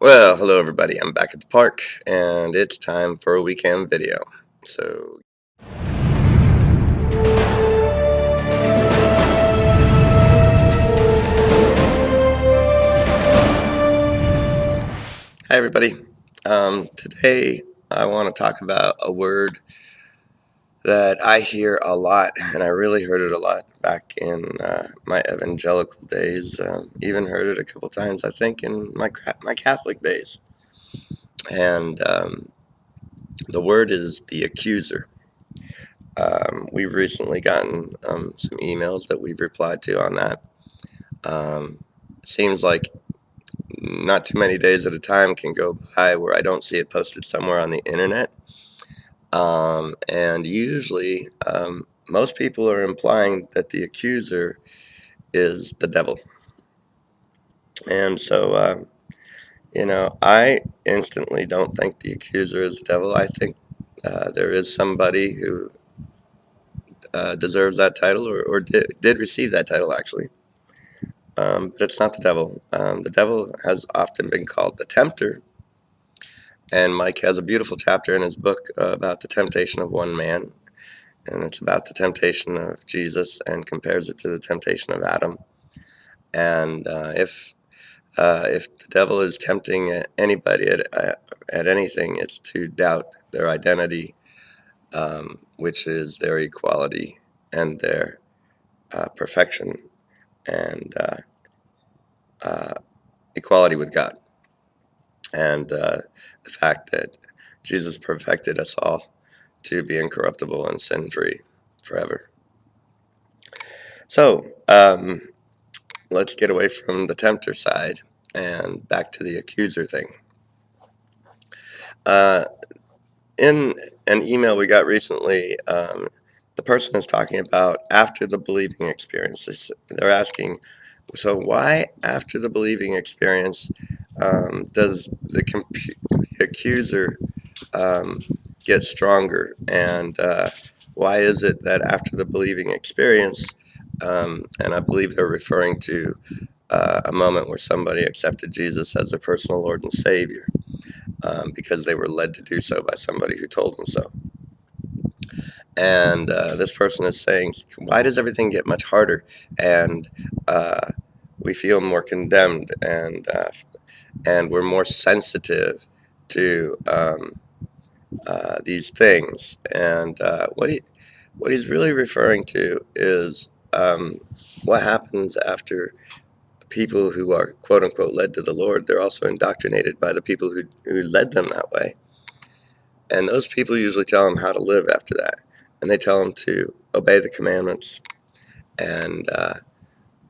Well, hello everybody. I'm back at the park and it's time for a weekend video. So, hi everybody. Today I want to talk about a word that I hear a lot, and I really heard it a lot back in my evangelical days. Even heard it a couple times, I think, in my Catholic days. And the word is the accuser. We've recently gotten some emails that we've replied to on that. Um, Seems like not too many days at a time can go by where I don't see it posted somewhere on the internet. And usually, most people are implying that the accuser is the devil. And so, I instantly don't think the accuser is the devil. I think there is somebody who deserves that title or did receive that title, actually. But it's not the devil. The devil has often been called the tempter. And Mike has a beautiful chapter in his book about the temptation of one man. And it's about the temptation of Jesus and compares it to the temptation of Adam. And if the devil is tempting anybody at anything, it's to doubt their identity, which is their equality and their perfection and uh, equality with God. And the fact that Jesus perfected us all to be incorruptible and sin-free forever. So let's get away from the tempter side and back to the accuser thing. Uh, in an email we got recently, the person is talking about after the believing experience. They're asking, so why after the believing experience does the accuser get stronger, and why is it that after the believing experience, and I believe they're referring to a moment where somebody accepted Jesus as their personal Lord and Savior, because they were led to do so by somebody who told them so. And this person is saying, why does everything get much harder, and we feel more condemned, and we're more sensitive to these things? And what he's really referring to is what happens after people who are quote unquote led to the Lord. They're also indoctrinated by the people who led them that way. And those people usually tell them how to live after that. And they tell them to obey the commandments and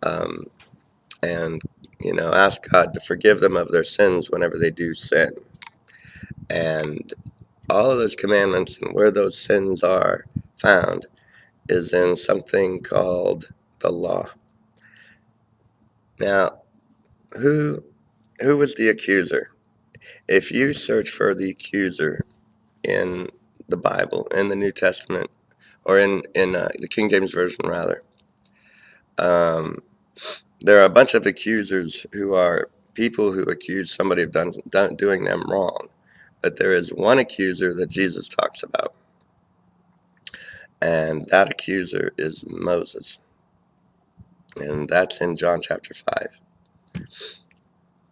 um, and ask God to forgive them of their sins whenever they do sin. And all of those commandments and where those sins are found is in something called the law. Now, who was the accuser? If you search for the accuser in the Bible, in the New Testament, or in the King James Version, rather, um, there are a bunch of accusers who are people who accuse somebody of doing them wrong. But there is one accuser that Jesus talks about, and that accuser is Moses. And that's in John chapter 5.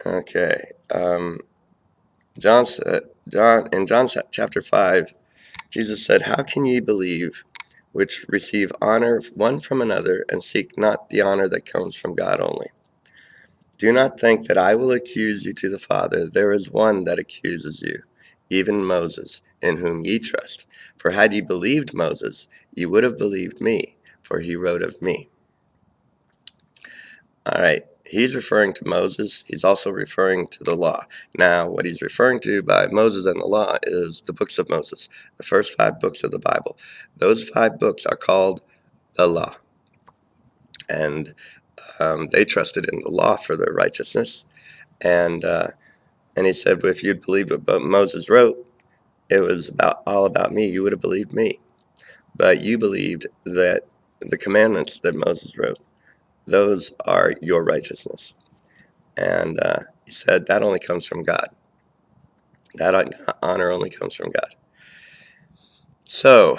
Okay. In John chapter 5, Jesus said, "How can ye believe, which receive honor one from another, and seek not the honor that comes from God only? Do not think that I will accuse you to the Father. There is one that accuses you, even Moses, in whom ye trust. For had ye believed Moses, ye would have believed me, for he wrote of me." All right. He's referring to Moses. He's also referring to the law. Now, what he's referring to by Moses and the law is the books of Moses, the first 5 books of the Bible. Those 5 books are called the law. And they trusted in the law for their righteousness. And he said, well, if you'd believed what Moses wrote, it was all about me. You would have believed me. But you believed that the commandments that Moses wrote, those are your righteousness. And He said that only comes from God. That honor only comes from God. So,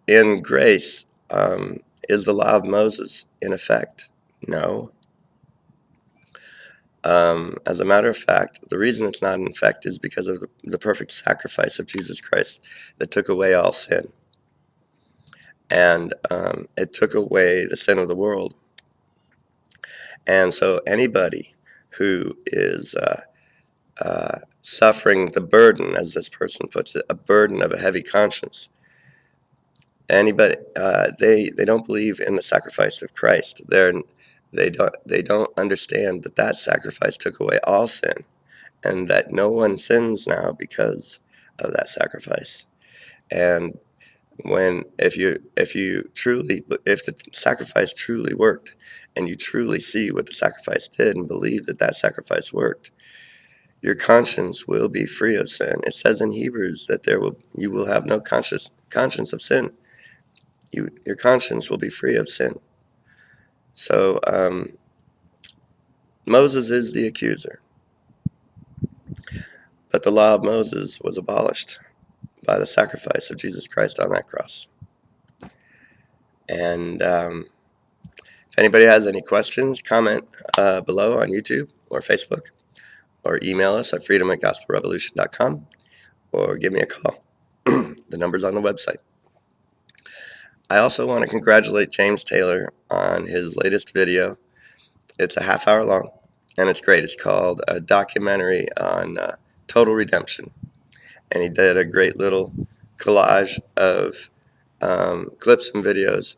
in grace, is the law of Moses in effect? No. As a matter of fact, the reason it's not in effect is because of the perfect sacrifice of Jesus Christ that took away all sin. And it took away the sin of the world. And so anybody who is suffering the burden, as this person puts it, a burden of a heavy conscience, anybody they don't believe in the sacrifice of Christ. They don't understand that that sacrifice took away all sin, and that no one sins now because of that sacrifice. And if the sacrifice truly worked, and you truly see what the sacrifice did and believe that that sacrifice worked, your conscience will be free of sin. It says in Hebrews that you will have no conscience of sin. Your conscience will be free of sin. So Moses is the accuser, but the law of Moses was abolished by the sacrifice of Jesus Christ on that cross. And if anybody has any questions, comment below on YouTube or Facebook, or email us at freedom@gospelrevolution.com, or give me a call. The number's on the website. I also want to congratulate James Taylor on his latest video. It's a half-hour long, and it's great. It's called A Documentary on Total Redemption. And he did a great little collage of clips and videos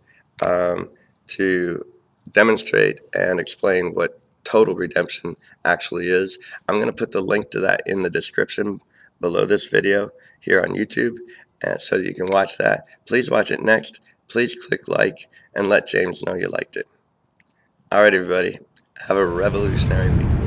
to demonstrate and explain what total redemption actually is. I'm going to put the link to that in the description below this video here on YouTube, so that you can watch that. Please watch it next. Please click like and let James know you liked it. All right, everybody. Have a revolutionary week.